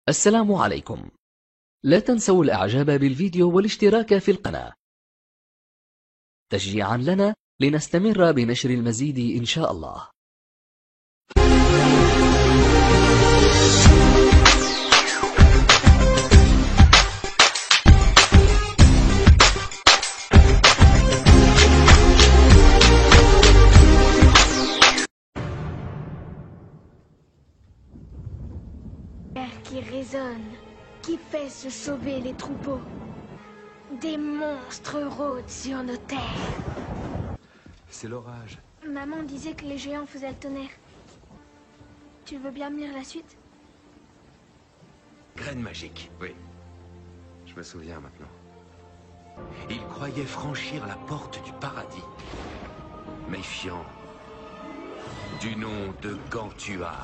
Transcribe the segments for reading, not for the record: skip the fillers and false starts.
السلام عليكم. لا تنسوا الإعجاب بالفيديو والاشتراك في القناة تشجيعا لنا لنستمر بنشر المزيد إن شاء الله. Qui résonne, qui fait se sauver les troupeaux. Des monstres rôdent sur nos terres. C'est l'orage. Maman disait que les géants faisaient le tonnerre. Tu veux bien me lire la suite? Graine magique. Oui. Je me souviens maintenant. Il croyait franchir la porte du paradis. Méfiant du nom de Gantua.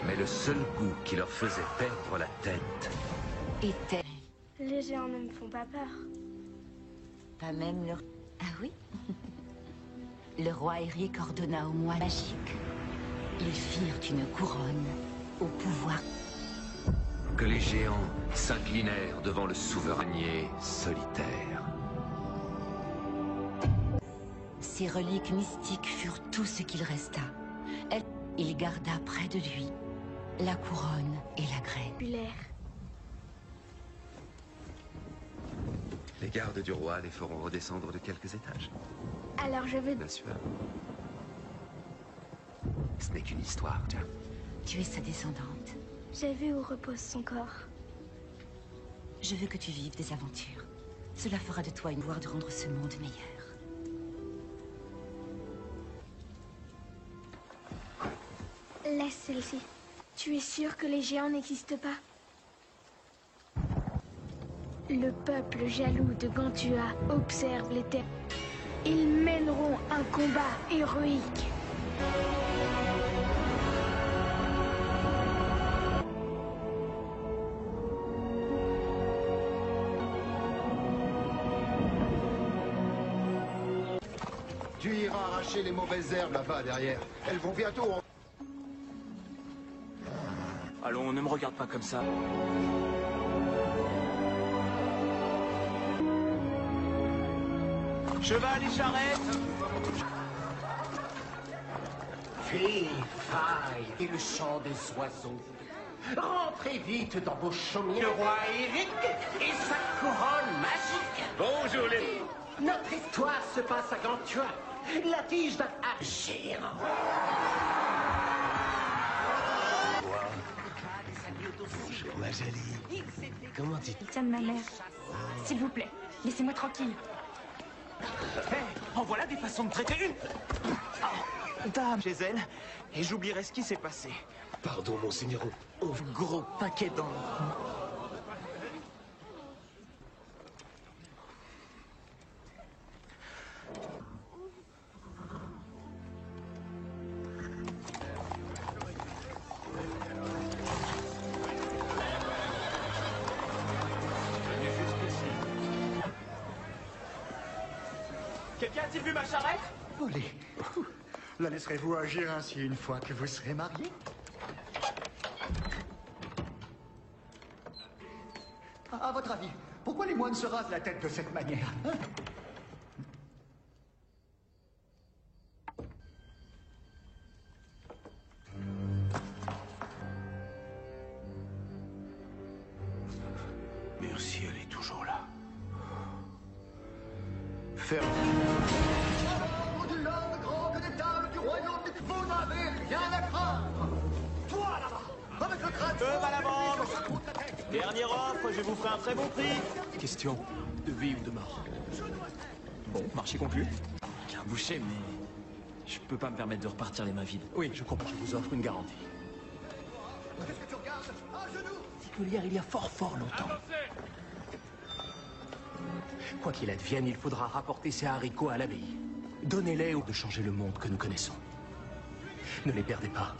Mais le seul goût qui leur faisait perdre la tête était... Les géants ne me font pas peur. Pas même le... Ah oui? Le roi Eric ordonna au moine magique. Ils firent une couronne au pouvoir. que les géants s'inclinèrent devant le souverainier solitaire. Ces reliques mystiques furent tout ce qu'il resta. Il garda près de lui la couronne et la graine. Les gardes du roi les feront redescendre de quelques étages. Alors je veux... Bien sûr. Ce n'est qu'une histoire, Jack. Tu es sa descendante. J'ai vu où repose son corps. Je veux que tu vives des aventures. Cela fera de toi une voie de rendre ce monde meilleur. Laisse celle-ci. Tu es sûr que les géants n'existent pas? Le peuple jaloux de Gantua observe les terres. Ils mèneront un combat héroïque. Tu iras arracher les mauvaises herbes là-bas derrière. Elles vont bientôt... Allons, ne me regarde pas comme ça. Cheval et charrette. Fille, faille et le chant des oiseaux. Rentrez vite dans vos chaumières. Le roi Eric et sa couronne magique. Bonjour les... Notre histoire se passe à Gantua. La tige d'un géant. Bonjour ma jolie. Comment dis-tu? Tiens de ma mère. S'il vous plaît, laissez-moi tranquille. Hé, en voilà des façons de traiter une. Dame chez elle, et j'oublierai ce qui s'est passé. Pardon, monseigneur. Gros paquet d'en... Quelqu'un a-t-il vu ma charrette? Olé. La laisserez-vous agir ainsi une fois que vous serez mariés? À votre avis, pourquoi les moines se rasent la tête de cette manière, hein? Merci, elle est toujours là. Ferme. De l'homme grand que des dames du royaume, vous n'avez rien à craindre. Toi là-bas, avec le crâne... à la bande. Dernière offre, je vous ferai un très bon prix. Question de vie ou de mort. Bon, marché conclu. Qu'un boucher, mais je peux pas me permettre de repartir les mains vides. Oui, je comprends, je vous offre une garantie. Qu'est-ce que tu regardes? À genoux! Particulière il y a fort longtemps. Quoi qu'il advienne, il faudra rapporter ces haricots à l'abbaye. Donnez-les ou de changer le monde que nous connaissons. Ne les perdez pas.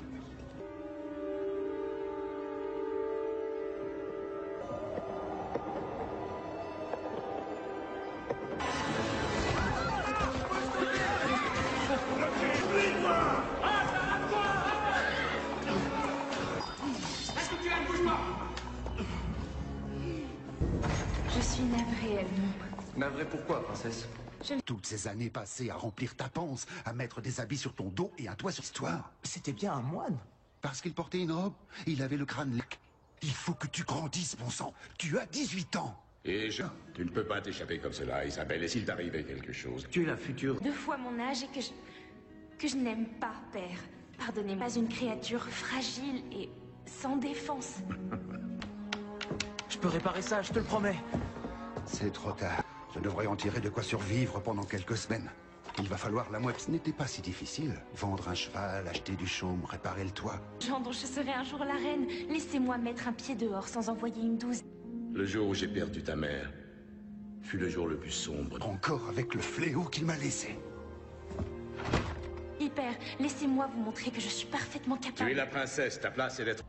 suis navrée, Edmond. Navré pourquoi, princesse? Toutes ces années passées à remplir ta panse, à mettre des habits sur ton dos et un toit sur l'histoire. C'était bien un moine. Parce qu'il portait une robe, il avait le crâne lec. Il faut que tu grandisses, bon sang. Tu as 18 ans. Et tu ne peux pas t'échapper comme cela, Isabelle, et s'il t'arrivait quelque chose? Tu es la future. 2 fois mon âge et que je n'aime pas, père. Pardonnez-moi, une créature fragile et sans défense. Je peux réparer ça, je te le promets. C'est trop tard. Je devrais en tirer de quoi survivre pendant quelques semaines. Il va falloir la moitié. Ce n'était pas si difficile. Vendre un cheval, acheter du chaume, réparer le toit. Jean dont je serai un jour la reine. Laissez-moi mettre un pied dehors sans envoyer une douze. Le jour où j'ai perdu ta mère fut le jour le plus sombre. Encore avec le fléau qu'il m'a laissé. Père, laissez-moi vous montrer que je suis parfaitement capable... Tu es la princesse, ta place est d'être...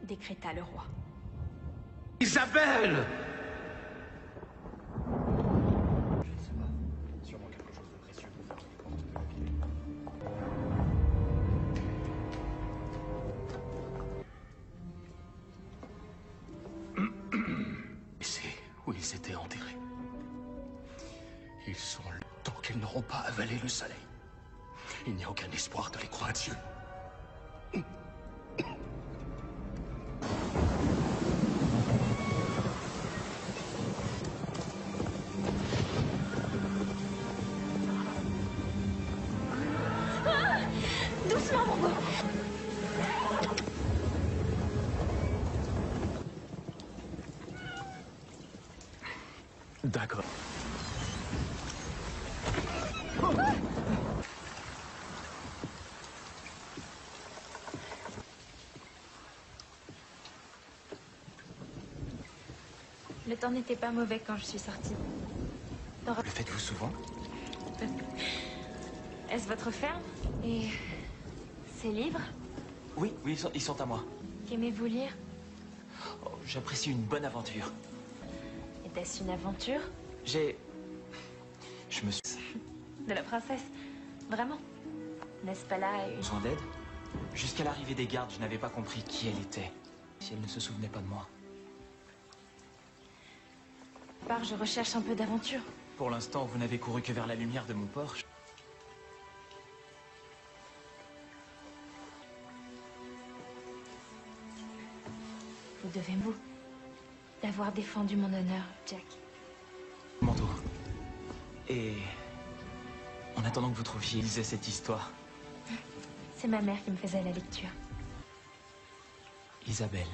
décréta le roi. Isabelle! C'est où ils étaient enterrés. Ils sont là tant qu'ils n'auront pas avalé le soleil. Il n'y a aucun espoir de les croire. Dieu. Ah, doucement, mon beau. D'accord. Le temps n'était pas mauvais quand je suis sortie. Le faites-vous souvent? Est-ce votre ferme? Et ces livres? Oui, ils sont à moi. Qu'aimez-vous lire? Oh, j'apprécie une bonne aventure. Était-ce une aventure? Je me suis... De la princesse? Vraiment? N'est-ce pas là une... besoin d'aide? Jusqu'à l'arrivée des gardes, je n'avais pas compris qui elle était. Si elle ne se souvenait pas de moi. Je recherche un peu d'aventure. Pour l'instant, vous n'avez couru que vers la lumière de mon Porsche. Vous devez vous d'avoir défendu mon honneur, Jack. Mon tour. Et en attendant que vous trouviez, lisez cette histoire. C'est ma mère qui me faisait la lecture. Isabelle.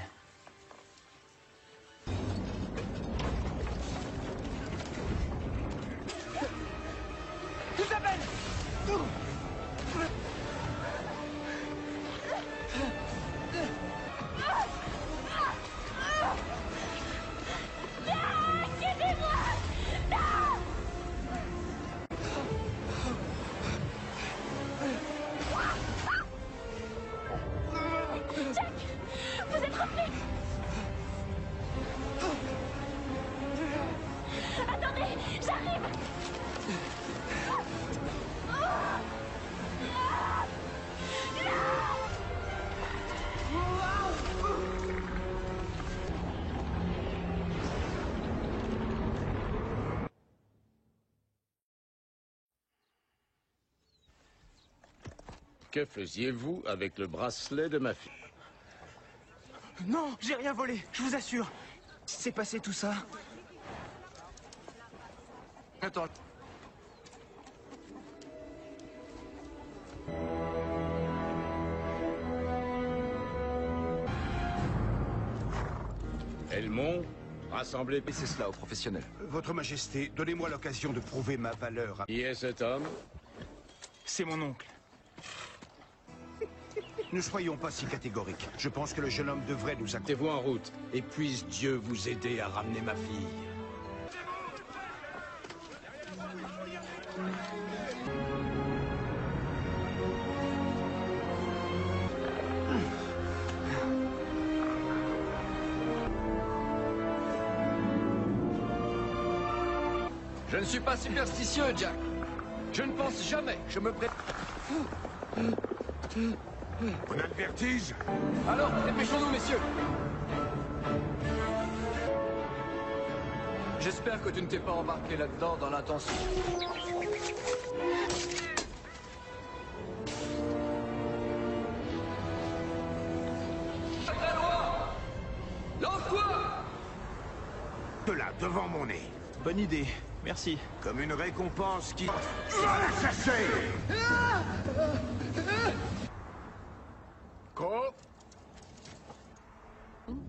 Isabelle! Jack! Vous êtes revenu! Attendez! J'arrive! Que faisiez-vous avec le bracelet de ma fille? Non, j'ai rien volé, je vous assure. C'est passé tout ça. Attends. Elmont, rassemblez... Laissez cela aux professionnels. Votre Majesté, donnez-moi l'occasion de prouver ma valeur. Qui est cet homme? C'est mon oncle. Ne soyons pas si catégoriques. Je pense que le jeune homme devrait nous accompagner. Mettez-vous en route, et puisse Dieu vous aider à ramener ma fille. Je ne suis pas superstitieux, Jack. Je ne pense jamais. Je me prépare. On a le vertige. Alors, dépêchons-nous, messieurs. J'espère que tu ne t'es pas embarqué là-dedans dans l'intention. Très loin! Lance-toi! De là, devant mon nez. Bonne idée, merci. Comme une récompense qui... Va la chercher! Quoi?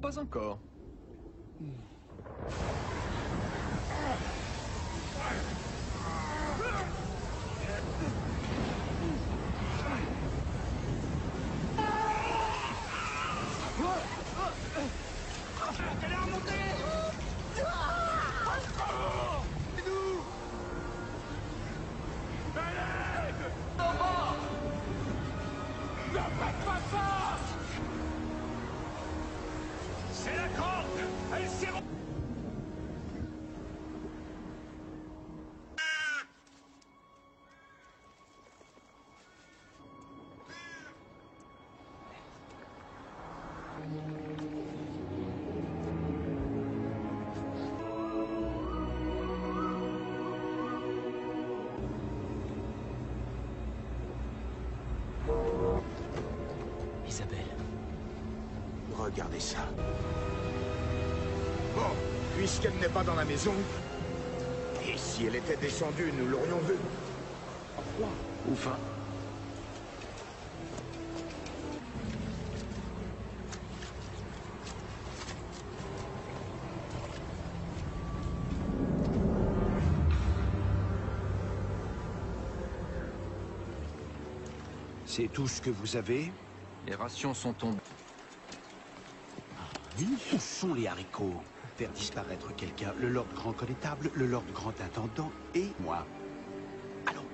Pas encore. C'est la grande! Elle s'est... Isabelle. Regardez ça. Bon, puisqu'elle n'est pas dans la maison, et si elle était descendue, nous l'aurions vue. Froid ou faim. C'est tout ce que vous avez? Les rations sont tombées. Où sont les haricots? Faire disparaître quelqu'un, le Lord Grand Connétable, le Lord Grand Intendant et moi. Allons.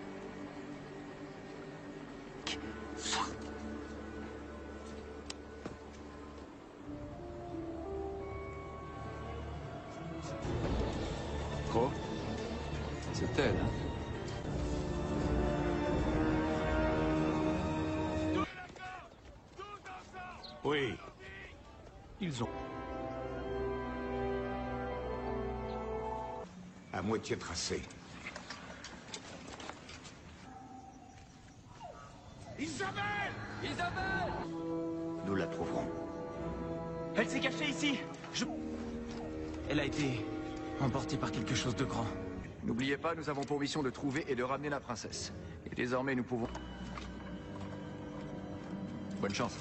Trop? C'est elle, hein? Oui. Ils ont... À moitié tracé. Isabelle! Isabelle! Nous la trouverons. Elle s'est cachée ici! Elle a été emportée par quelque chose de grand. N'oubliez pas, nous avons pour mission de trouver et de ramener la princesse. Et désormais, nous pouvons... Bonne chance.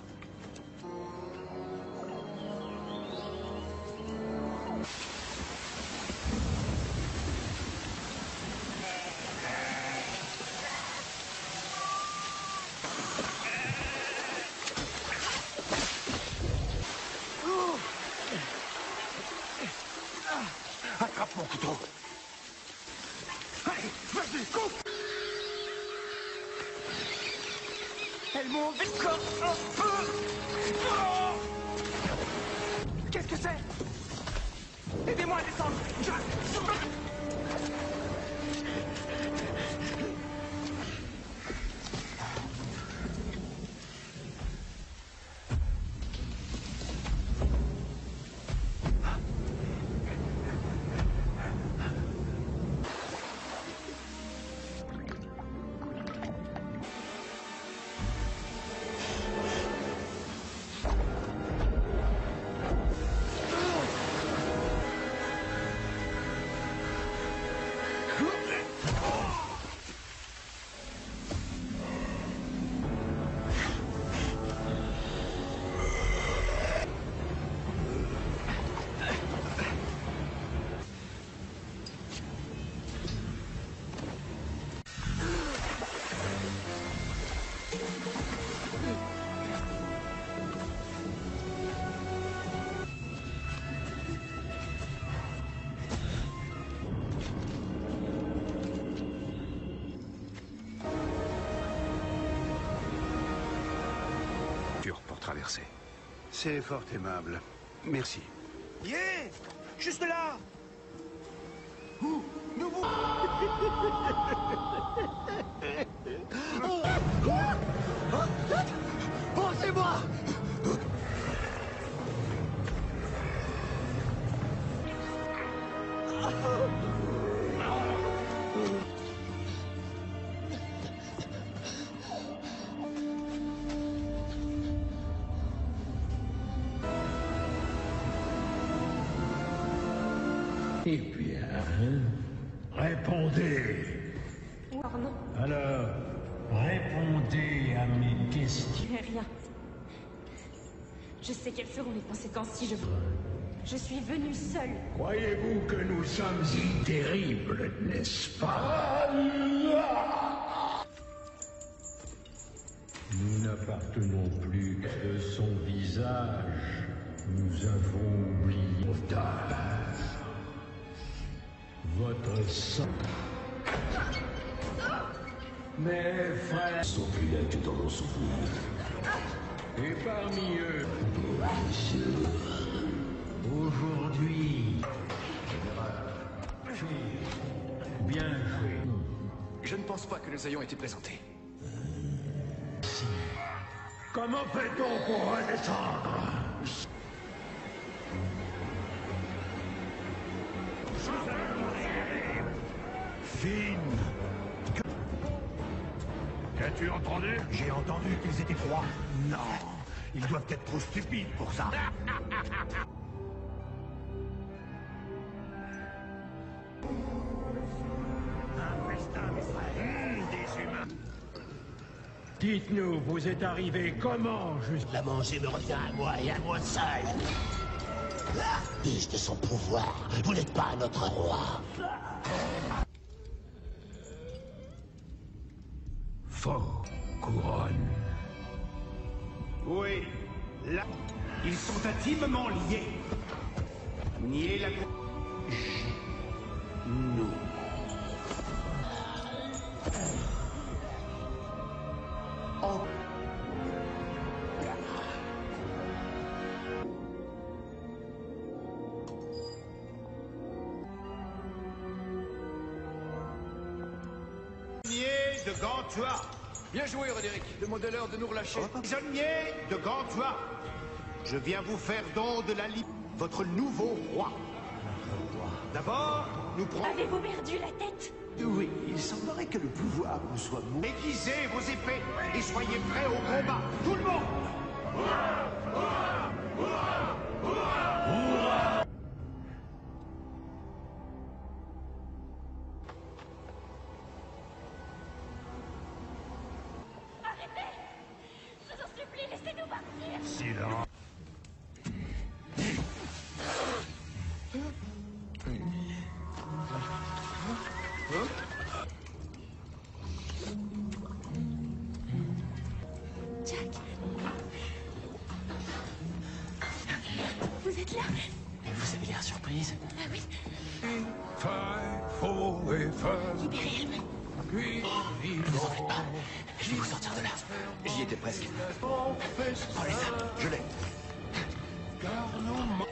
Attrape mon couteau. Allez, vas-y, coupe! Elles m'ont encore un peu. Oh, qu'est-ce que c'est? Aidez-moi à descendre. Pour traverser. C'est fort aimable. Merci. Yeah! Juste là! Où? Nous vous... Oh, c'est moi! Eh bien, répondez. Oh non. Alors, répondez à mes questions. Rien. Je sais quelles seront les conséquences si je... Je suis venue seule. Croyez-vous que nous sommes terribles, n'est-ce pas? Nous n'appartenons plus qu'à de son visage. Nous avons oublié votre sang. Mes frères sont plus là que dans nos souvenirs. Et parmi eux, aujourd'hui, bien joué. Je ne pense pas que nous ayons été présentés. Comment fait-on pour redescendre? Finn! Qu'as-tu entendu? J'ai entendu qu'ils étaient trois. Non, ils doivent être trop stupides pour ça. Un festin, mes frères. Des humains. Dites-nous, vous êtes arrivés comment juste... La manger me revient à moi et à moi seul. Fils de son pouvoir, vous n'êtes pas notre roi. Faux couronne. Oui, là, ils sont intimement liés. Nier la... Nous. Oh. De Gantua. Bien joué, Roderick. Demandez-leur de nous relâcher. Prisonnier de Gantua. Je viens vous faire don de la liberté. Votre nouveau roi. D'abord, nous prenons... Avez-vous perdu la tête? Oui, il semblerait que le pouvoir vous soit mou. Aiguisez vos épées et soyez prêts au combat. Tout le monde. Laissez-nous partir. Silence. Jack. Vous êtes là? Mais vous avez l'air surprise. Ah oui. Libérez elle-même. Ne vous en faites pas. Je vais vous sortir de là. J'y étais presque. Prenez ça, je l'ai. Elle monte.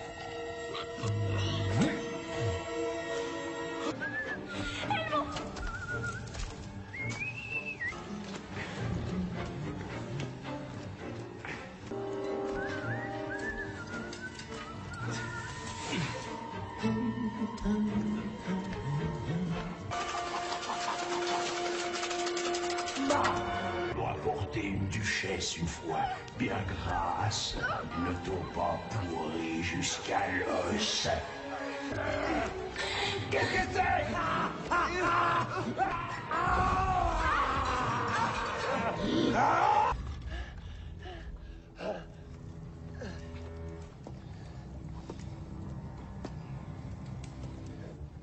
Doit porter une duchesse une fois, bien grasse, le dos pas pourri jusqu'à l'os. Qu'est-ce que c'est?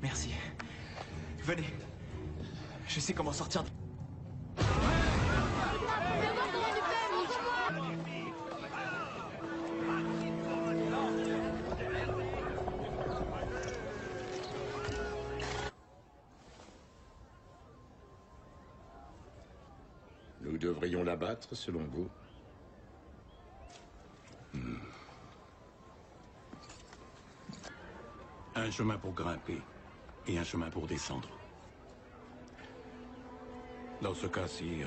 Merci. Venez. Je sais comment sortir de... Nous devrions l'abattre, selon vous? Un chemin pour grimper et un chemin pour descendre. Dans ce cas-ci,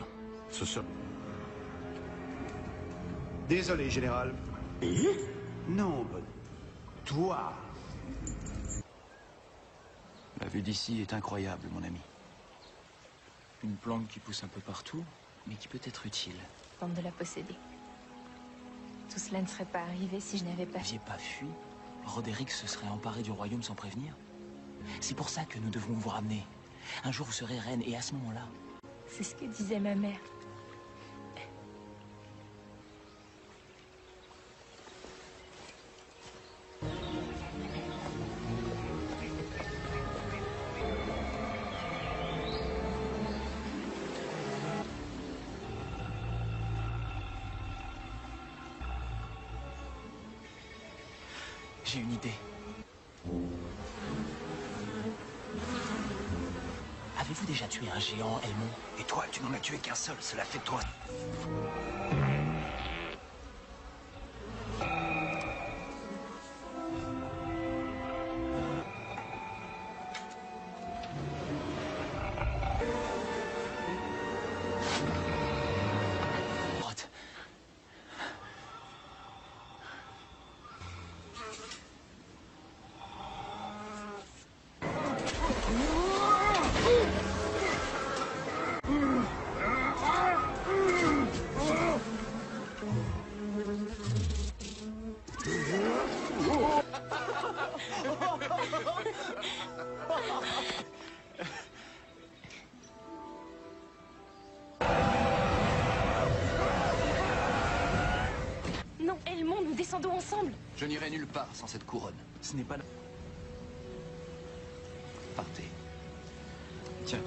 ce sera... Désolé, général. Non, toi. La vue d'ici est incroyable, mon ami. Une plante qui pousse un peu partout, mais qui peut être utile. Tente de la posséder. Tout cela ne serait pas arrivé si je n'avais pas... Vous n'aviez pas fui? Roderick se serait emparé du royaume sans prévenir? C'est pour ça que nous devons vous ramener. Un jour, vous serez reine, et à ce moment-là... C'est ce que disait ma mère. J'ai une idée. Avez-vous déjà tué un géant, Elmond? Et toi, tu n'en as tué qu'un seul, cela fait de toi. Non, Elmond, nous descendons ensemble. Je n'irai nulle part sans cette couronne. Ce n'est pas... Partez. Tiens.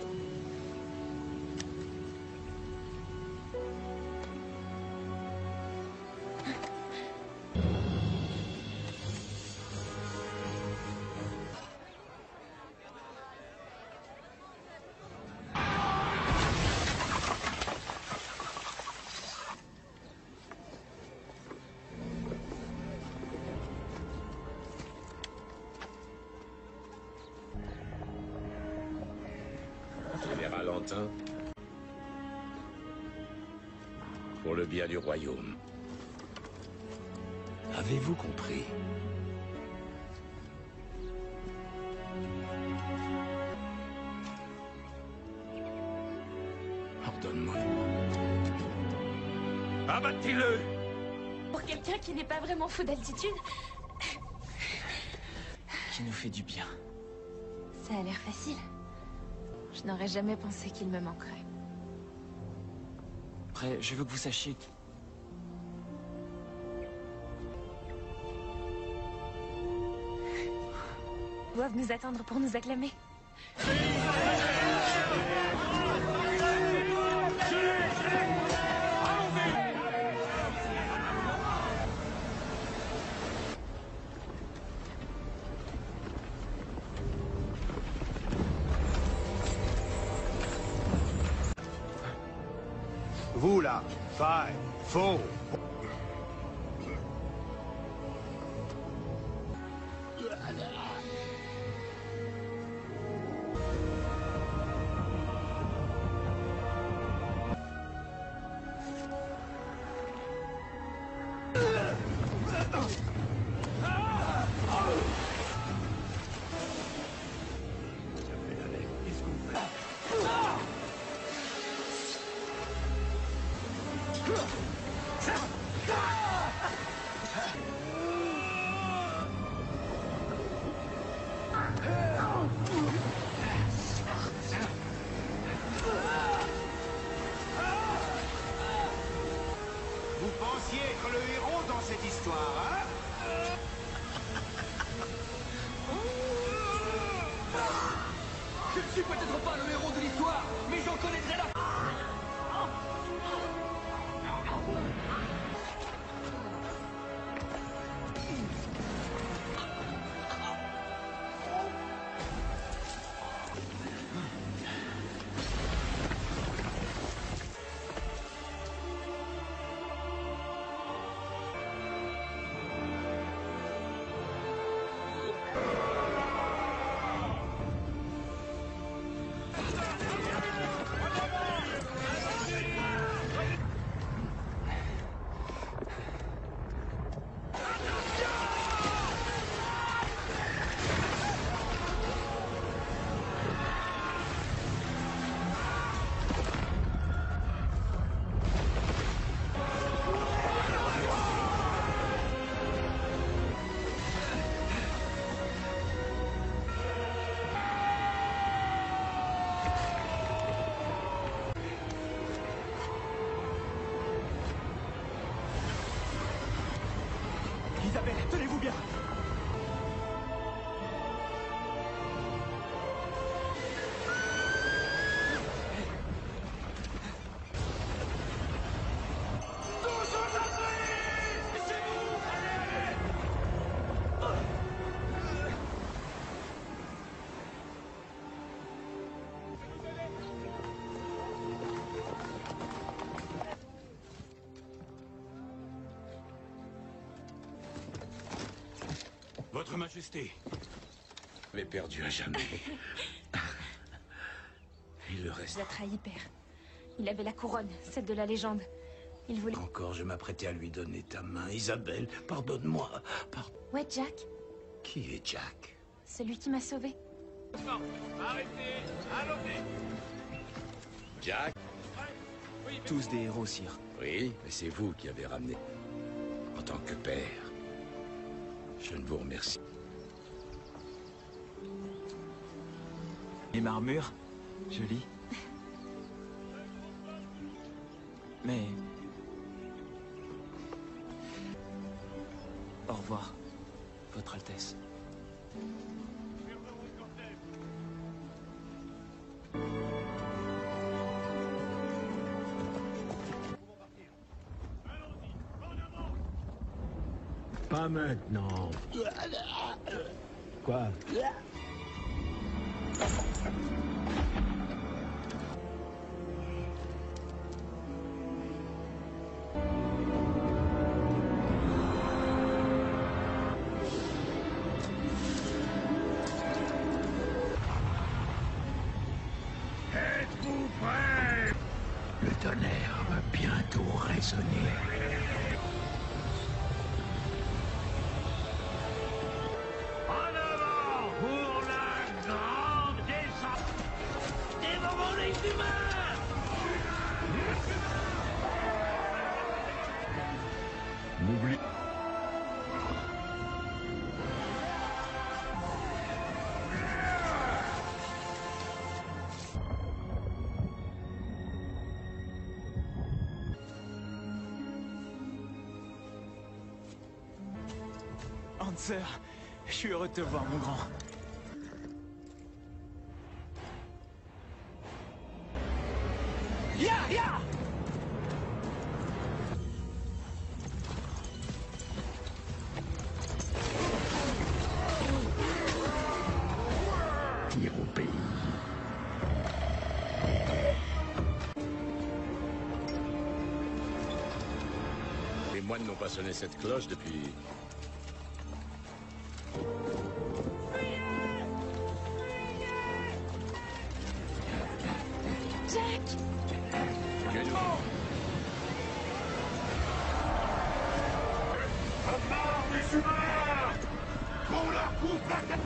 Général Antin, pour le bien du royaume. Avez-vous compris? Ordonne-moi. Abattez-le! Pour quelqu'un qui n'est pas vraiment fou d'altitude, Qui nous fait du bien. ça a l'air facile. Je n'aurais jamais pensé qu'il me manquerait. Après, je veux que vous sachiez... Ils doivent nous attendre pour nous acclamer. Vous là, faille, faux. Vous pensiez être le héros dans cette histoire, hein? Je ne suis peut-être pas le héros de l'histoire, mais j'en connaîtrai la... Votre Majesté. Mais perdu à jamais. Et le reste. Je l'ai trahi, père. Il avait la couronne, celle de la légende. Il voulait... Encore, je m'apprêtais à lui donner ta main. Isabelle, pardonne-moi. Ouais, Jack. Qui est Jack? Celui qui m'a sauvé. Non, arrêtez. Allons-y. Jack? Tous des héros, sire. Oui, mais c'est vous qui avez ramené. En tant que père, je ne vous remercie. Les marmures, joli. Mais... Au revoir, Votre Altesse. Pas maintenant. Quoi? Êtes-vous prêts? Le tonnerre va bientôt résonner. En avant pour la grande descente des moments humains! N'oublie... Hanser, je suis heureux de te voir, mon grand. Ya, ya! Tire au pays. Les moines n'ont pas sonné cette cloche depuis... Jack! À part des humains! Qu'on leur coupe la tête!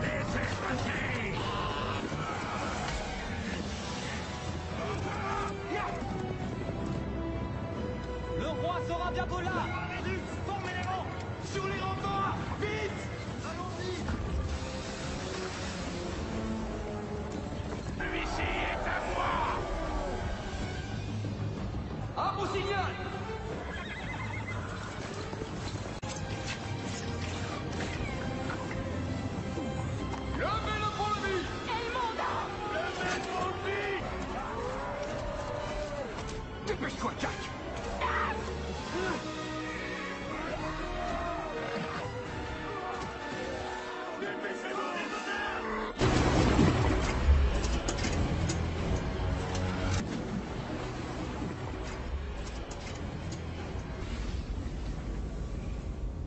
Laissez passer! Le roi sera bientôt là! Les Russes, formez les rangs! Sur les remparts! Vite! Allons-y! Celui-ci est à moi! À vos signal! Levez le pont-levis! Levez le pont-levis! Dépêche-toi, Jack!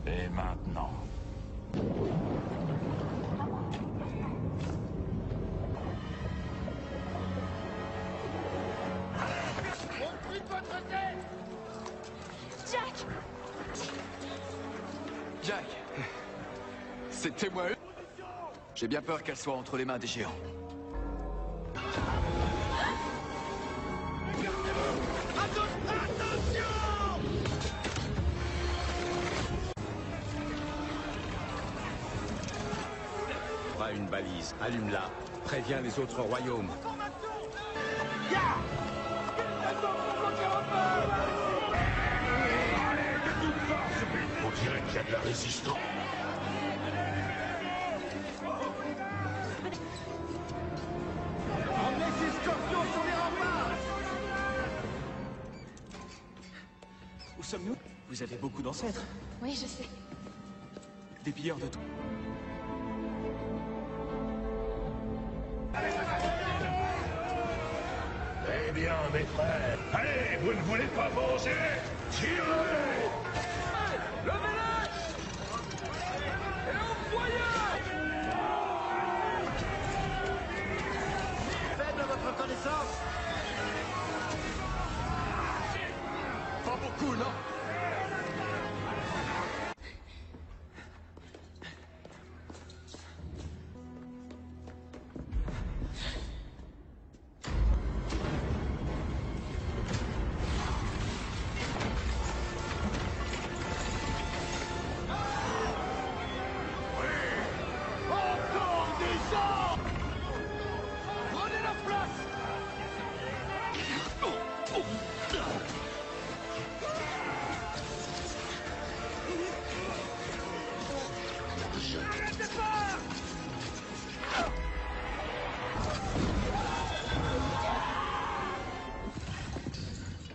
Et maintenant? On prie votre tête! Jack! Jack! C'était moi. J'ai bien peur qu'elle soit entre les mains des géants. Pas une balise, allume-la. Préviens les autres royaumes. On dirait qu'il y a de la résistance. Emmenez ces scorpions sur les remparts! Où sommes-nous? Vous avez beaucoup d'ancêtres. Oui, je sais. Des pilleurs de tout. Très bien, mes frères. Allez, vous ne voulez pas manger? Tirez! Levez-les! Et envoyez! Faible votre connaissance. Pas beaucoup, non?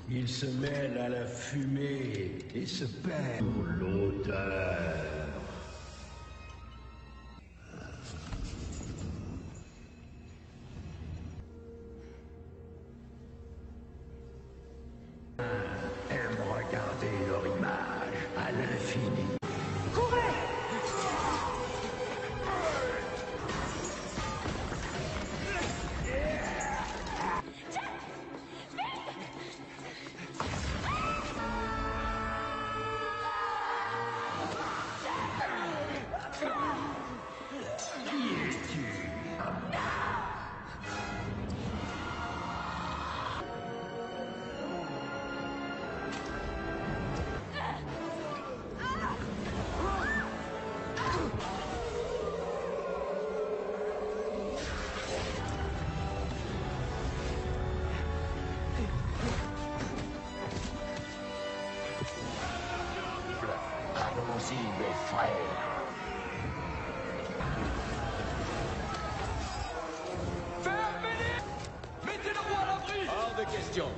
Il se mêle à la fumée et se perd pour l'odeur. Aime regarder leur image à l'infini. Allons-y, mes frères. Faites venir! Mettez le roi à l'abri! Hors de question.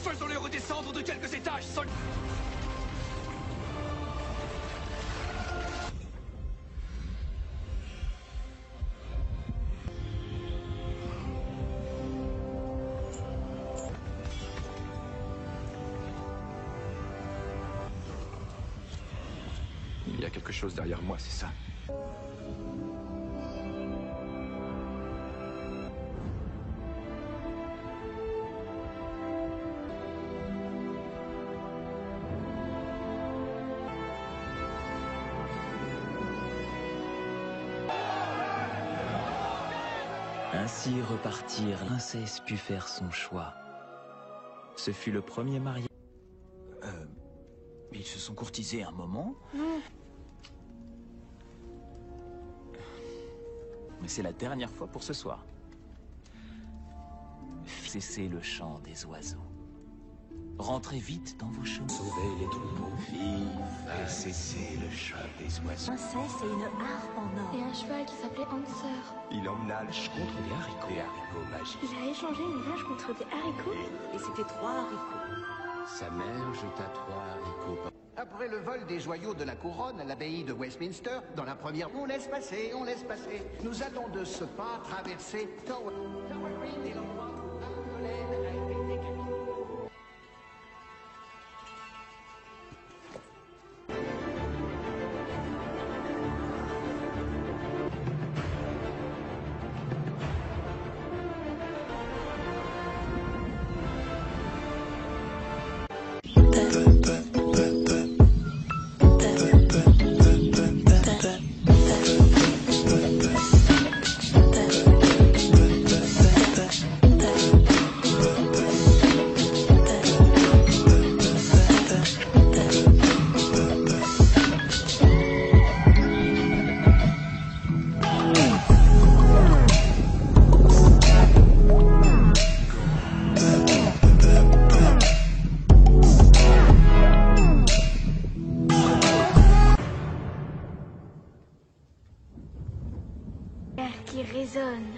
Faisons-les redescendre de quelques étages, sol... Il y a quelque chose derrière moi, c'est ça? Ainsi repartirent, la princesse put faire son choix. Ce fut le premier mariage. Ils se sont courtisés un moment. Mais c'est la dernière fois pour ce soir. Cessez le chant des oiseaux. Rentrez vite dans vos chemins. Sauvez les troupeaux. Vive et cessez le chant des oiseaux. Princesse et une harpe en or. Et un cheval qui s'appelait Hanser. Il emmena contre des haricots. Des haricots magiques. Il a échangé une vache contre des haricots. Et c'était 3 haricots. Sa mère jeta 3 haricots. Après le vol des joyaux de la couronne à l'abbaye de Westminster, dans la première... On laisse passer, on laisse passer. Nous allons de ce pas traverser Tower Green et l'endroit où Anne Boleyn a été décapitée. tonnerre qui résonne,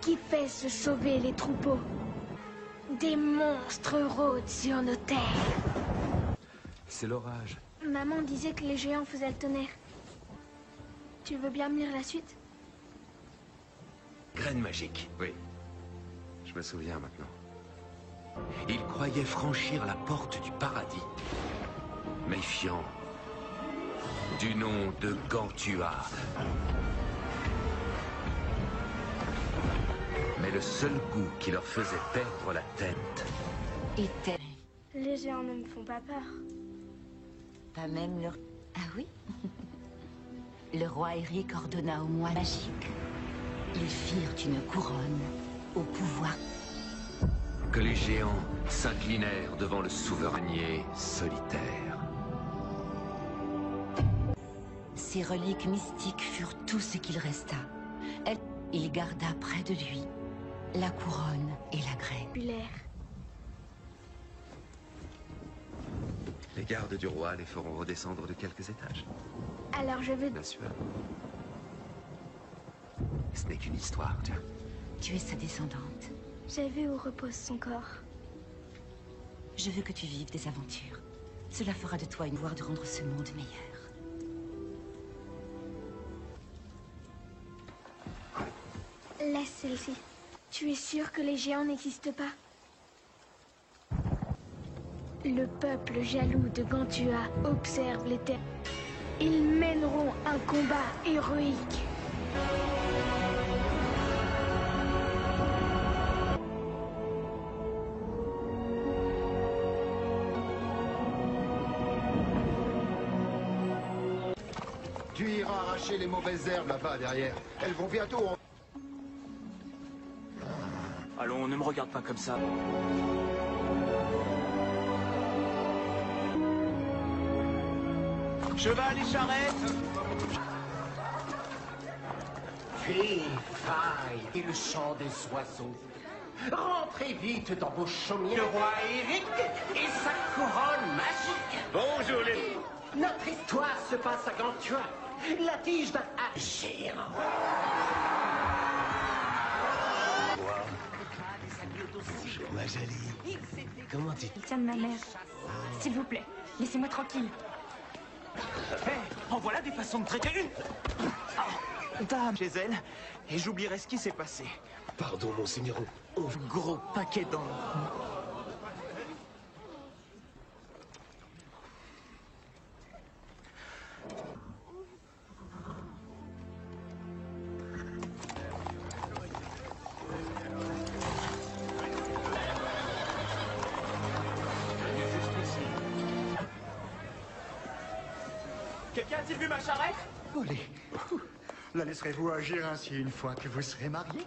qui fait se sauver les troupeaux. Des monstres rôdent sur nos terres. C'est l'orage. Maman disait que les géants faisaient le tonnerre. Tu veux bien me lire la suite? Graine magique. Oui. Je me souviens maintenant. Il croyait franchir la porte du paradis. Méfiant du nom de Gantua. Mais le seul goût qui leur faisait perdre la tête était... Les géants ne me font pas peur. Pas même leur... Ah oui? Le roi Eric ordonna au moine magique. Ils firent une couronne au pouvoir. que les géants s'inclinèrent devant le souverainier solitaire. Ses reliques mystiques furent tout ce qu'il resta. Il garda près de lui la couronne et la graine. Les gardes du roi les feront redescendre de quelques étages. Alors je vais... Bien sûr. Ce n'est qu'une histoire, tiens. Tu es sa descendante. J'ai vu où repose son corps. Je veux que tu vives des aventures. Cela fera de toi une voie de rendre ce monde meilleur. Laisse celle-ci. Tu es sûr que les géants n'existent pas? Le peuple jaloux de Gantua observe les terres. Ils mèneront un combat héroïque. Tu iras arracher les mauvaises herbes là-bas derrière. Elles vont bientôt... Allons, ne me regarde pas comme ça. Cheval et charrette. Fille, faille et le chant des oiseaux. Rentrez vite dans vos chaumières. Le roi Eric et sa couronne magique. Bonjour les... Notre histoire se passe à Gantua. La tige d'un géant. Bonjour ma jolie. Comment tu... Il tient de ma mère. S'il vous plaît, laissez-moi tranquille. Hé, en voilà des façons de traiter une. Dame chez elle, et j'oublierai ce qui s'est passé. Pardon, monseigneur. Gros paquet dans... Quelqu'un a-t-il vu ma charrette? Olé. La laisserez-vous agir ainsi une fois que vous serez mariés?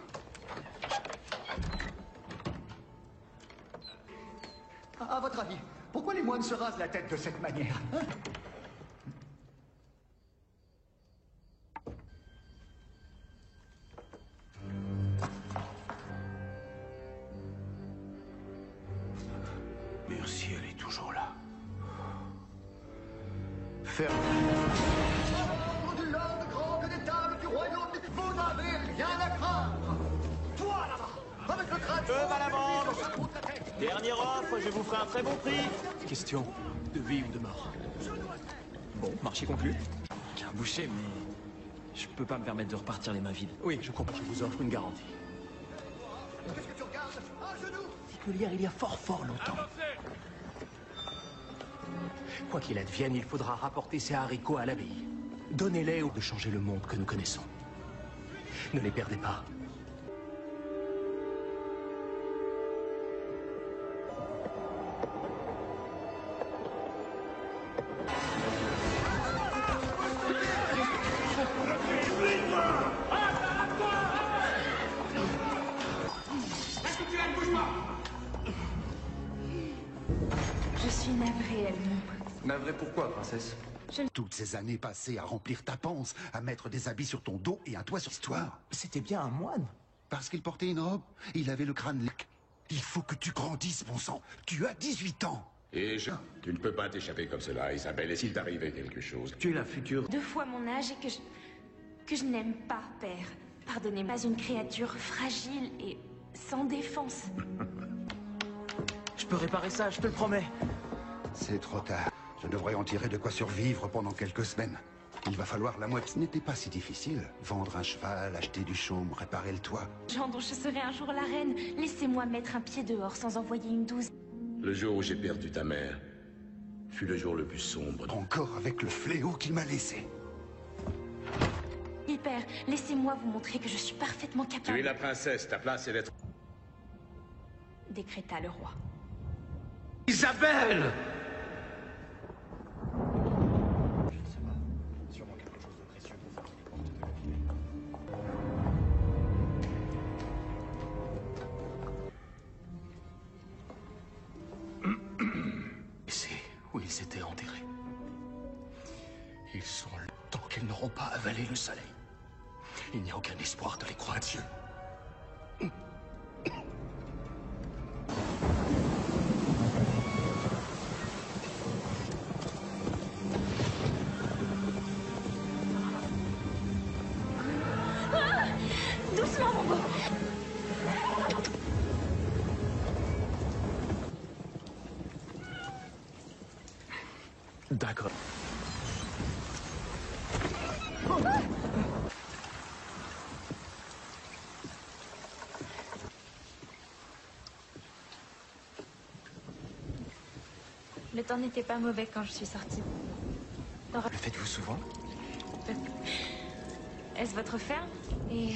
À votre avis, pourquoi les moines se rasent la tête de cette manière, hein? Merci, elle est toujours là. Ferme. De l'homme grand que des tables du royaume, vous n'avez rien à craindre. Toi là-bas, avec le crâne. À la vente. Dernière offre, je vous ferai un très bon prix. Question de vie ou de mort. Bon, marché conclu. J'ai un boucher, mais je peux pas me permettre de repartir les mains vides. Oui, je comprends. Je vous offre une garantie. Qu'est-ce que tu regardes? Un genou. Particulière il y a fort longtemps. Quoi qu'il advienne, il faudra rapporter ces haricots à l'abbaye. Donnez-les ou de changer le monde que nous connaissons. Ne les perdez pas. Je suis navrée, Edmond. Navré pourquoi, princesse? Toutes ces années passées à remplir ta panse, à mettre des habits sur ton dos et un toit sur l'histoire. C'était bien un moine. Parce qu'il portait une robe, il avait le crâne lec. Il faut que tu grandisses, bon sang. Tu as 18 ans. Et tu ne peux pas t'échapper comme cela, Isabelle. Et s'il t'arrivait quelque chose? Tu es la future. 2 fois mon âge et que je n'aime pas, père. Pardonnez-moi, pas une créature fragile et sans défense. Je peux réparer ça, je te le promets. C'est trop tard. Je devrais en tirer de quoi survivre pendant quelques semaines. Il va falloir la moitié. Ce n'était pas si difficile. Vendre un cheval, acheter du chaume, réparer le toit. Jean dont je serai un jour la reine, laissez-moi mettre un pied dehors sans envoyer une douzaine. Le jour où j'ai perdu ta mère fut le jour le plus sombre. Encore avec le fléau qu'il m'a laissé. Père, laissez-moi vous montrer que je suis parfaitement capable. Tu es la princesse, ta place est d'être... Décréta le roi. Isabelle! C'est où ils étaient enterrés. Ils sont là tant qu'ils n'auront pas avalé le soleil. Il n'y a aucun espoir de les croire. Dieu. Ah, doucement, mon beau. D'accord. Le temps n'était pas mauvais quand je suis sortie. Le faites-vous souvent? Est-ce votre ferme? Et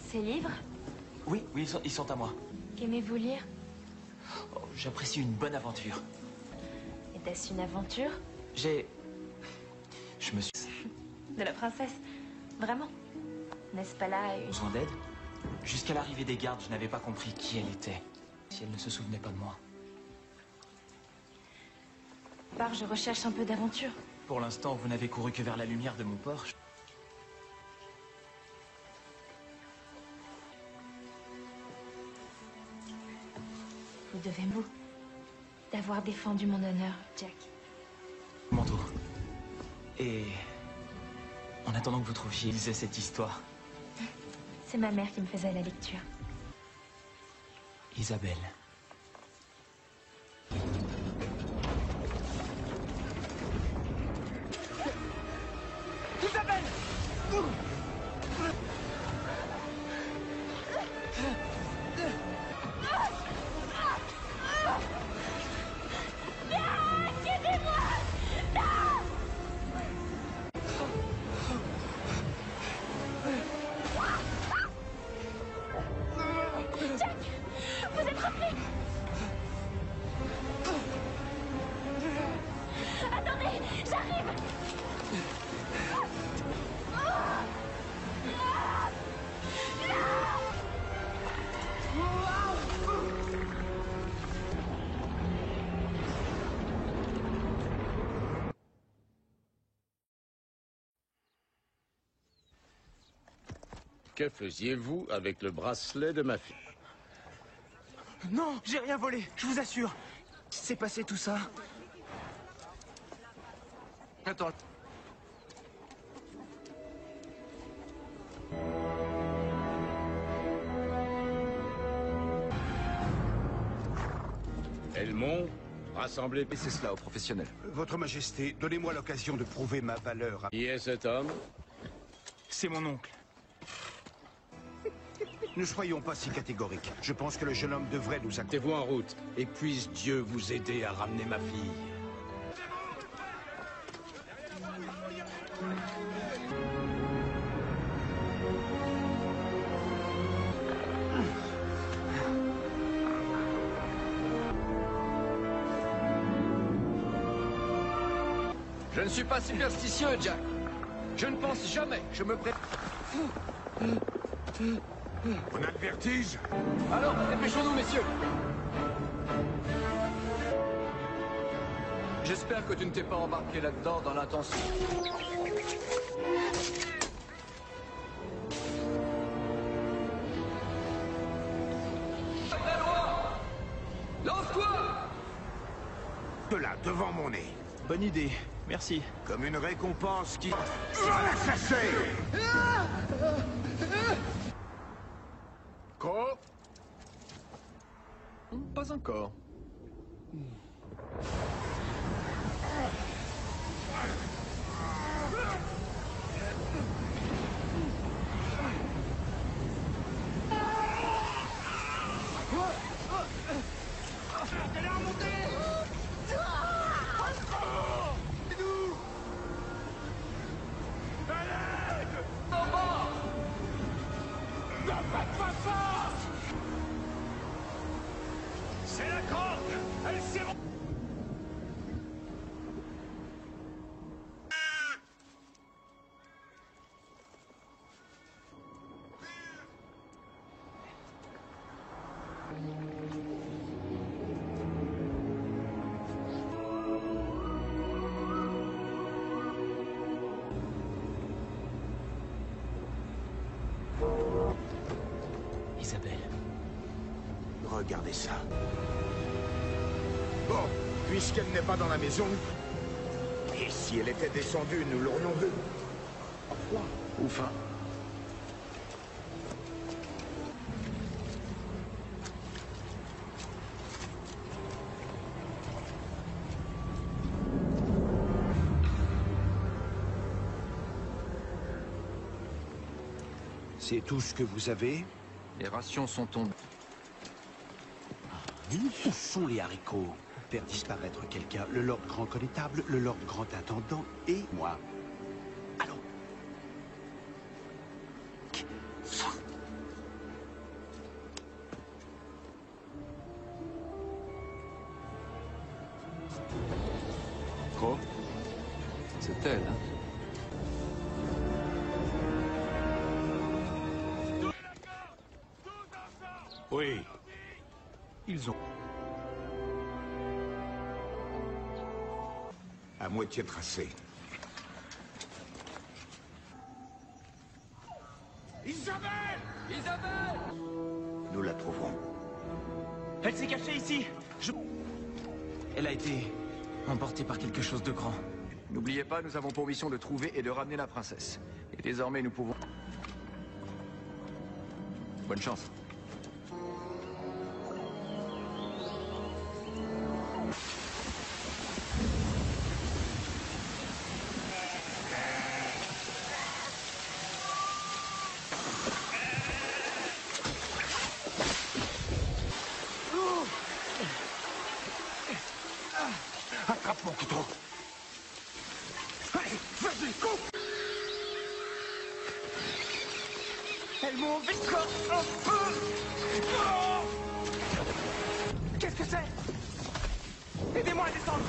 ces livres? Oui, ils sont à moi. Qu'aimez-vous lire? Oh, j'apprécie une bonne aventure. Était-ce une aventure? Je me suis... De la princesse? Vraiment? N'est-ce pas là une... Besoin d'aide? Jusqu'à l'arrivée des gardes, je n'avais pas compris qui elle était. Si elle ne se souvenait pas de moi. Je recherche un peu d'aventure. Pour l'instant, vous n'avez couru que vers la lumière de mon porche. Vous devez vous d'avoir défendu mon honneur, Jack. Mon tour. Et... en attendant que vous trouviez, lisez cette histoire. C'est ma mère qui me faisait la lecture. Isabelle. Isabelle! Aidez-moi! Non! Jack! Vous êtes revenu! Attendez! J'arrive! Que faisiez-vous avec le bracelet de ma fille? Non, j'ai rien volé, je vous assure. C'est passé tout ça. Attends. Elles m'ont rassemblé. Laissez cela aux professionnels. Votre Majesté, donnez-moi l'occasion de prouver ma valeur à... Qui est cet homme? C'est mon oncle. Ne soyons pas si catégoriques. Je pense que le jeune homme devrait nous accompagner. Mettez-vous en route, et puisse Dieu vous aider à ramener ma fille. Je ne suis pas superstitieux, Jack. Je ne pense jamais. Je me prépare. On a le vertige? Alors, dépêchons-nous, messieurs. J'espère que tu ne t'es pas embarqué là-dedans dans l'intention. De là, devant mon nez. Bonne idée. Merci. Comme une récompense qui... Va la chasser! Quoi? Pas encore. C'est la croque! Elle s'est... Isabelle. Regardez ça. Bon, puisqu'elle n'est pas dans la maison, et si elle était descendue, nous l'aurions vue. Froid ou faim? C'est tout ce que vous avez? Les rations sont tombées. Où sont les haricots? Faire disparaître quelqu'un, le Lord Grand Connétable, le Lord Grand Intendant et moi. Allons. Quoi? C'est elle, hein? Oui. Ils ont... À moitié tracé. Isabelle! Isabelle! Nous la trouverons. Elle s'est cachée ici. Elle a été emportée par quelque chose de grand. N'oubliez pas, nous avons pour mission de trouver et de ramener la princesse. Et désormais, nous pouvons... Bonne chance. Attrape mon couteau. Allez, vas-y, coupe! Elles m'ont encore un peu. Oh, qu'est-ce que c'est? Aidez-moi à descendre.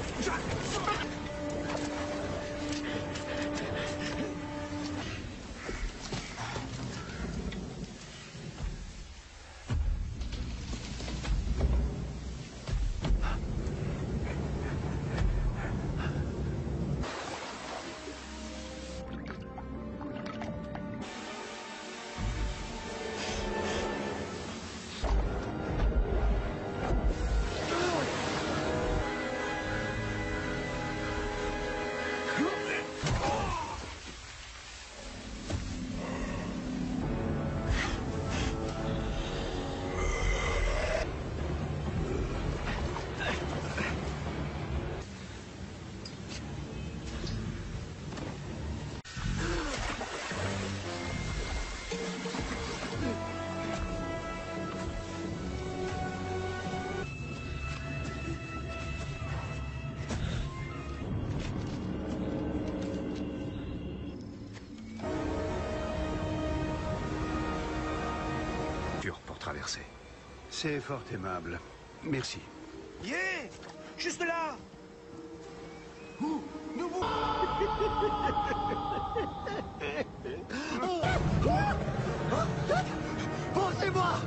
Pour traverser. C'est fort aimable. Merci. Yeah! Juste là! Où? Nous vous... Oh, c'est moi!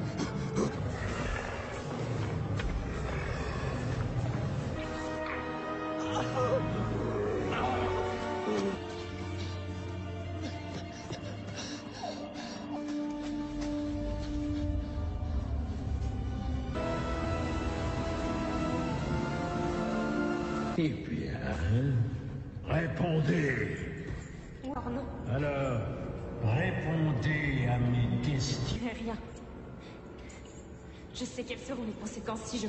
Eh bien, Répondez. Ou alors non. Alors, répondez à mes questions. Rien. Je sais quelles seront les conséquences si je...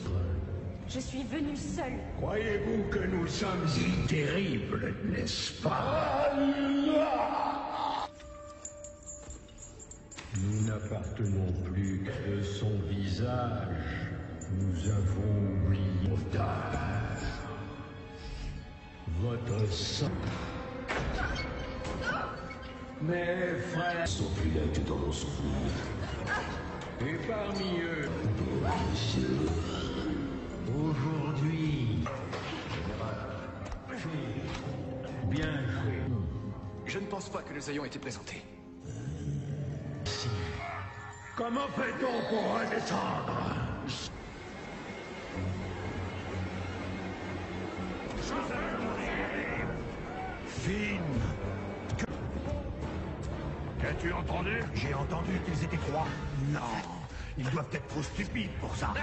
Je suis venue seule. Croyez-vous que nous sommes terribles, n'est-ce pas? Nous n'appartenons plus de son visage. Nous avons oublié votre sang. Mes frères sont pilotes dans mon souvenir. Et parmi eux, aujourd'hui, bien joué. Je ne pense pas que nous ayons été présentés. Comment fait-on pour redescendre? Finn! Qu'as-tu entendu? J'ai entendu qu'ils étaient trois. Non, ils doivent être trop stupides pour ça.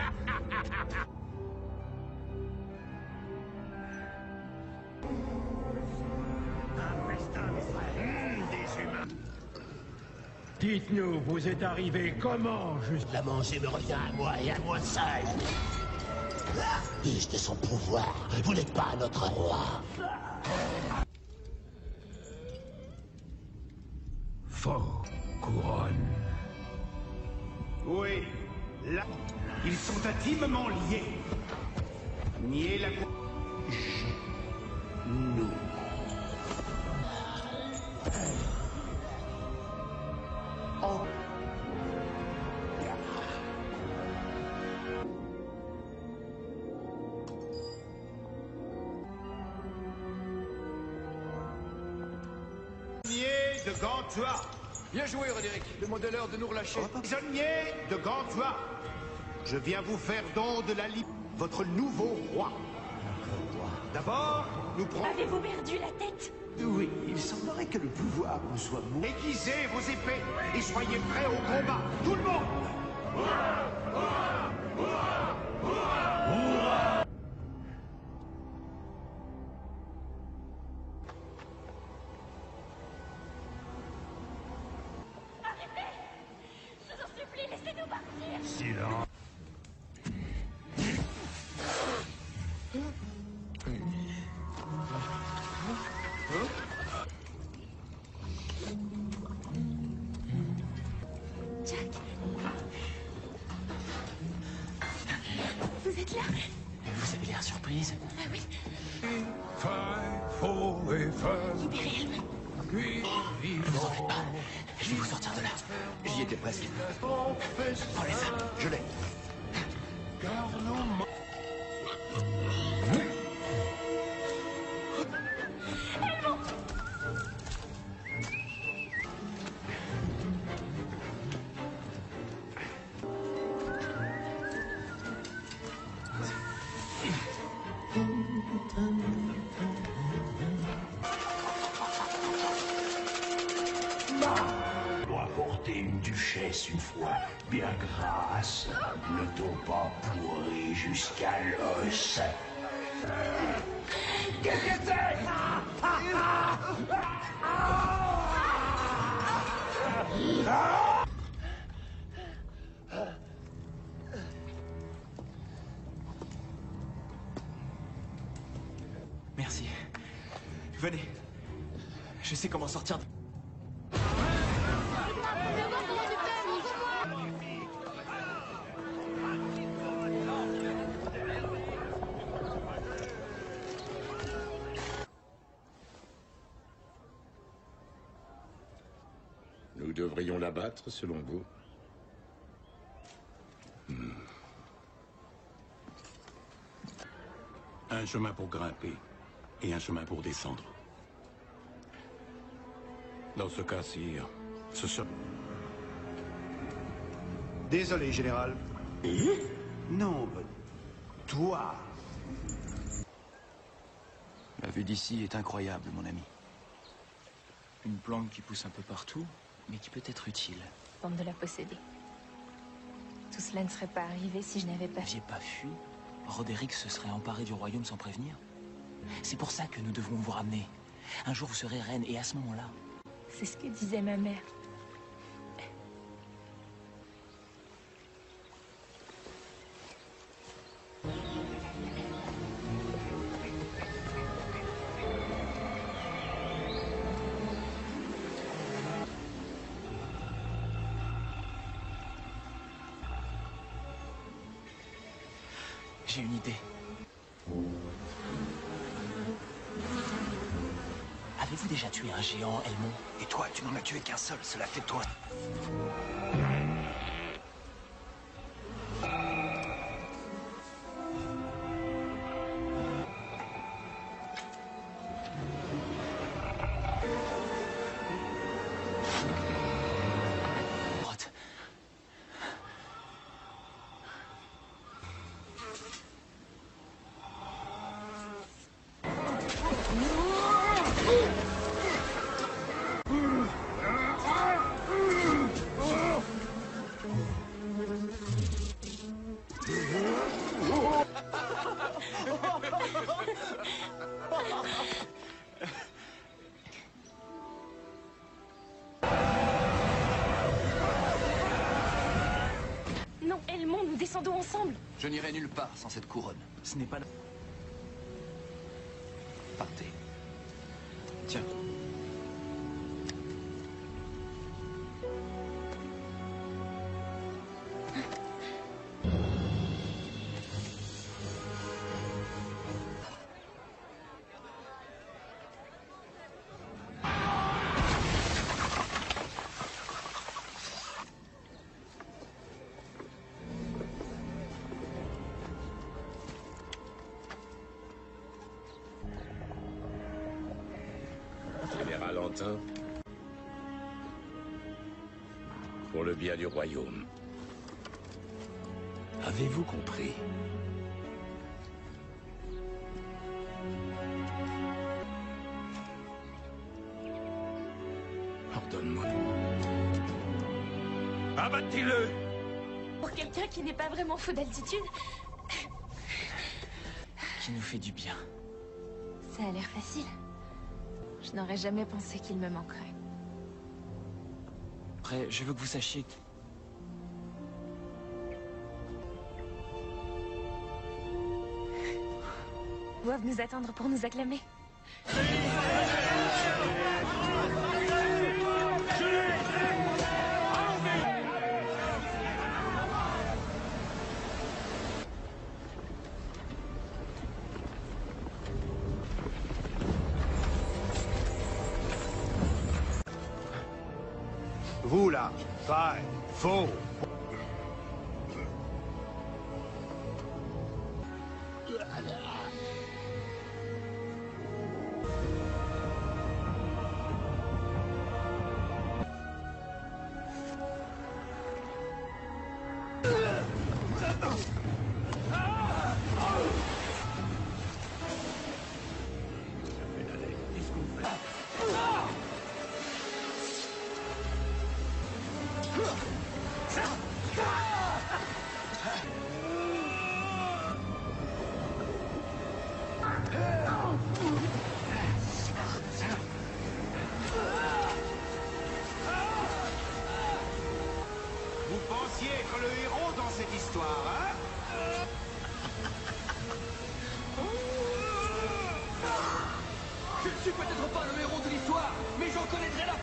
Des humains. Dites-nous, vous êtes arrivé comment, juste? La manger me revient à moi et à moi seul. Riche de son pouvoir, vous n'êtes pas notre roi. Faux couronne. Oui, là, ils sont intimement liés. Nier la... Nous. Oh. de Gantua. Bien joué, Roderick. Demandez-leur de nous relâcher. Prisonniers de Gantua. Je viens vous faire don de la liberté. Votre nouveau roi. D'abord, nous prenons... Avez-vous perdu la tête? Oui, il semblerait que le pouvoir vous soit mou. Aiguisez vos épées et soyez prêts au combat. Tout le monde! Arrêtez! Je vous en supplie, laissez-nous partir! Silence. Jack. Vous êtes là? Vous avez l'air surprise. Ah oui. Libérez-le. Ne vous en faites pas. Je vais vous sortir de là. J'y étais presque. Prenez ça. Je l'ai. Doit porter une duchesse une fois, bien grasse, ne t'ont pas pourri jusqu'à l'os. Qu'est-ce que c'est? Merci. Venez. Je sais comment sortir de... Nous devrions l'abattre, selon vous? Un chemin pour grimper et un chemin pour descendre. Dans ce cas, sire, ce sera... Désolé, général. Non, toi. La vue d'ici est incroyable, mon ami. Une plante qui pousse un peu partout, mais qui peut être utile. Tente de la posséder. Tout cela ne serait pas arrivé si je n'avais pas... Vous n'aviez pas fui? Roderick se serait emparé du royaume sans prévenir? C'est pour ça que nous devons vous ramener. Un jour, vous serez reine, et à ce moment-là... C'est ce que disait ma mère. J'ai une idée. Avez-vous déjà tué un géant, Elmond? Et toi, tu n'en as tué qu'un seul, cela fait de toi. Non, Elmond, nous descendons ensemble. Je n'irai nulle part sans cette couronne. Ce n'est pas là. Partez. Tiens. Général Antin, pour le bien du royaume. Avez-vous compris? Ordonne-moi. Abattez-le! Pour quelqu'un qui n'est pas vraiment fou d'altitude, Qui nous fait du bien. ça a l'air facile. Je n'aurais jamais pensé qu'il me manquerait. Après, je veux que vous sachiez que... Doivent nous attendre pour nous acclamer. Vous là, vrai, faux. Vous pensiez être le héros dans cette histoire, hein? Je ne suis peut-être pas le héros de l'histoire, mais j'en connaîtrai la...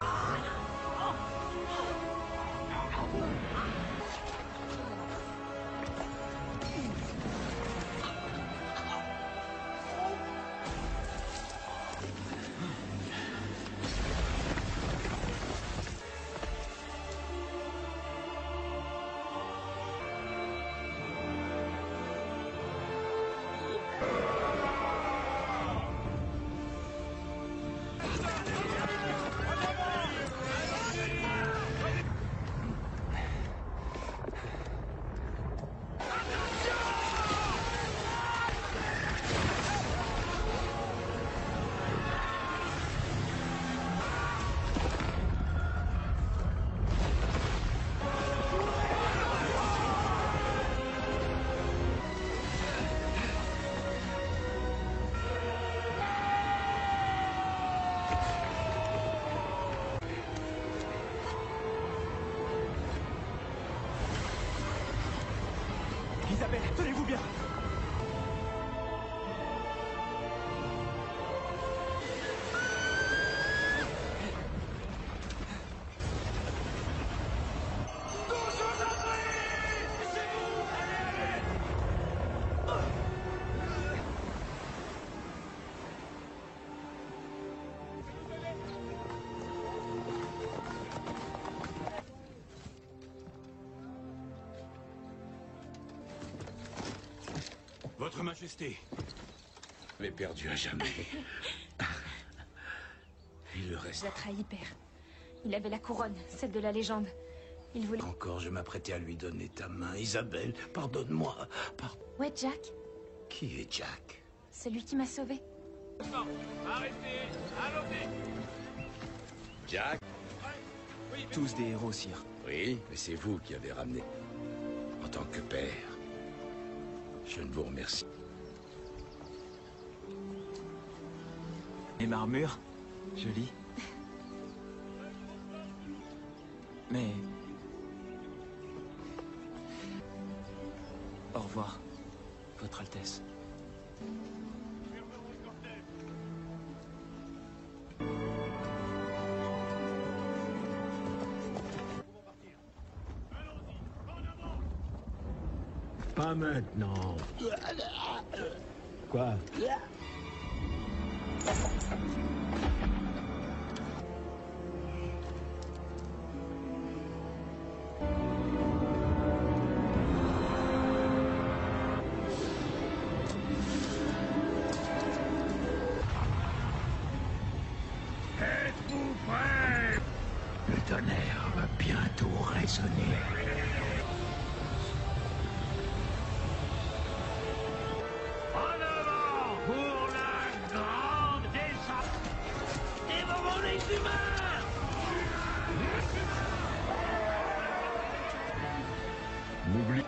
Votre Majesté. Je l'ai perdu à jamais. Il le reste. Je l'ai trahi, père. Il avait la couronne, celle de la légende. Il voulait... Encore, je m'apprêtais à lui donner ta main. Isabelle, pardonne-moi. Ouais, Jack. Qui est Jack? Celui qui m'a sauvé. Non, arrêtez. Allons-y. Jack? Tous des héros, sire. Oui, mais c'est vous qui avez ramené. En tant que père, je ne vous remercie. Les marmures, joli. Mais... Au revoir, Votre Altesse. Pas maintenant. Quoi? Êtes-vous prêts? Le tonnerre va bientôt résonner. En avant pour la grande descente des moments des humains! N'oublie...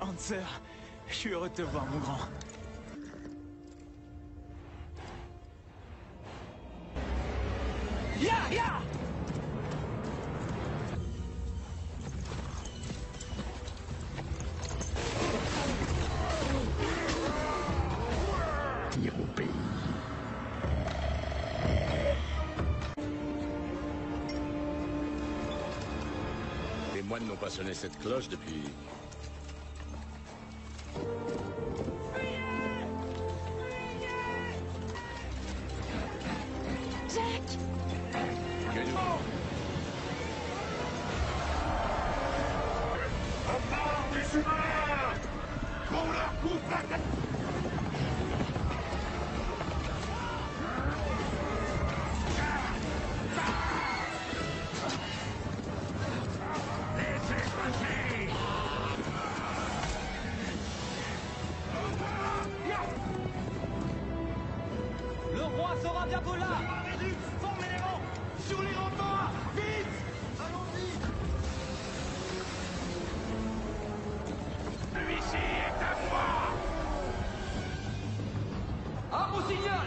Hanser, je suis heureux de te voir, mon grand. Ya, ya! Tire au pays. Les moines n'ont pas sonné cette cloche depuis... Jack! On part des humains! Qu'on leur coupe la tête! Laissez passer! Le roi sera bientôt là. Formez les rangs. Sur les remparts. Vite. Allons-y. Celui-ci est à moi! À vos signal.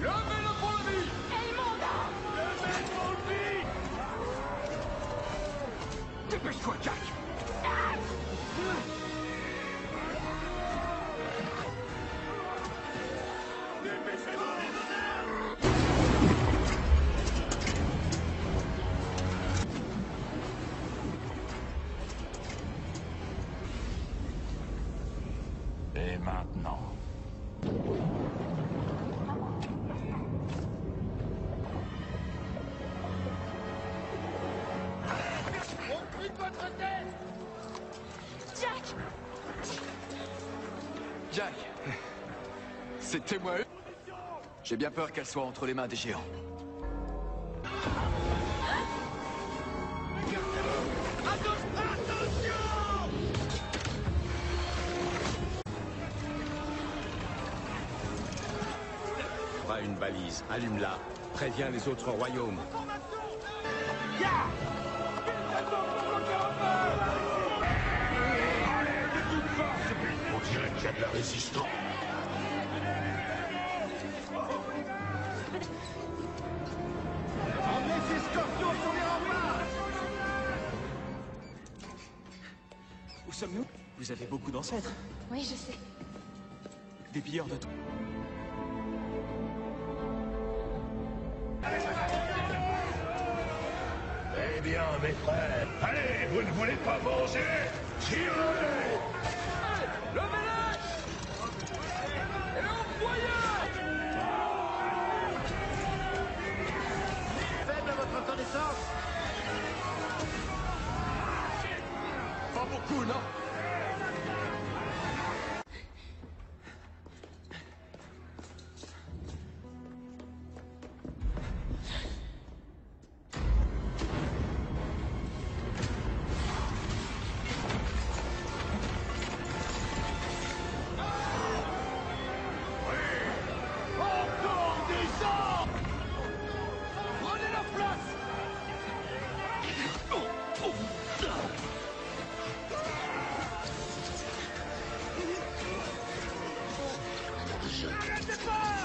Levez le pont-levis. Levez le pont-levis! Dépêche-toi, Jack. Et maintenant? On crie de votre tête. Jack! Jack, c'était moi. J'ai bien peur qu'elle soit entre les mains des géants. Pas une balise, allume-la. Préviens les autres royaumes. On dirait qu'il y a de la résistance. Emmenez ces scorpions sur les remparts. Où sommes-nous? Vous avez beaucoup d'ancêtres. Oui, je sais. Des pilleurs de tout. Très bien, mes frères. Allez, vous ne voulez pas manger? Tirez! Levez-les! Et envoyez! Faible à votre connaissance. Pas beaucoup, non? Encore des hommes! Prenez la place! N'arrêtez pas!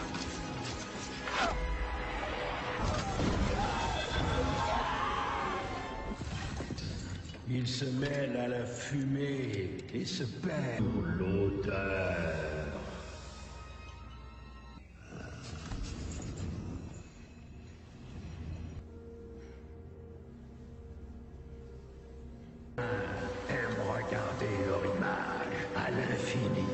Il se mêle à la fumée et se perd pour l'odeur. Aime regarder leur image à l'infini.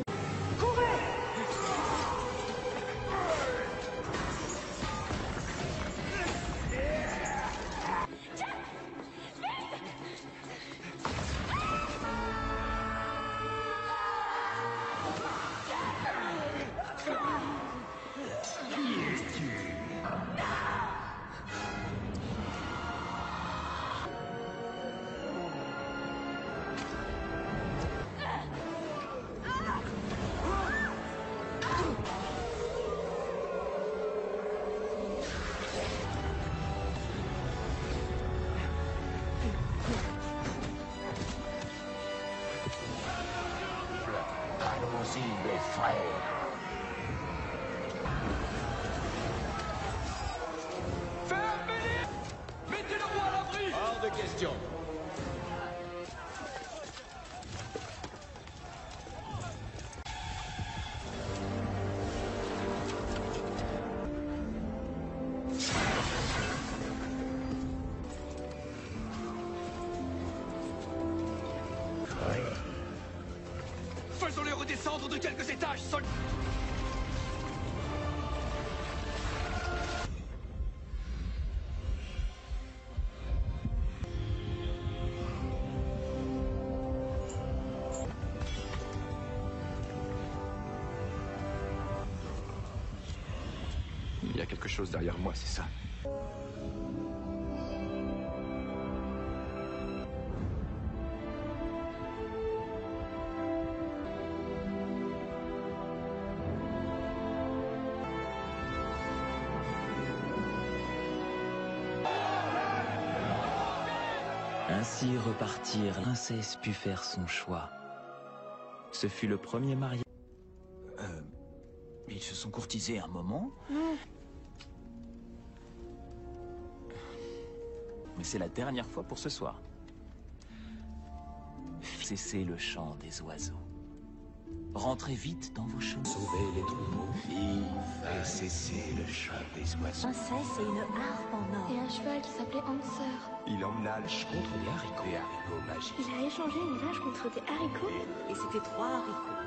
Allons-y, mes frères. Fermez-les! Mettez le roi à l'abri! Hors de question. Faisons-les redescendre de quelques étages, sol... Il y a quelque chose derrière moi, c'est ça. Ainsi repartirent, la princesse put faire son choix. Ce fut le premier mariage. Ils se sont courtisés un moment. Non. Mais c'est la dernière fois pour ce soir. Cessez le chant des oiseaux. Rentrez vite dans vos chemins. Sauvez les troupeaux. Vive et cessez le chant des oiseaux. Princesse et une harpe en or. Et un cheval qui s'appelait Hanser. Il emmena contre des haricots. Des haricots magiques. Il a échangé une vache contre des haricots. Et c'était 3 haricots.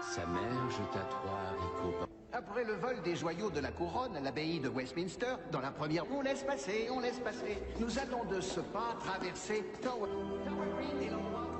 Sa mère jeta 3 haricots. Après le vol des joyaux de la couronne à l'abbaye de Westminster, dans la première... On laisse passer, on laisse passer. Nous allons de ce pas traverser Tower Green et l'endroit...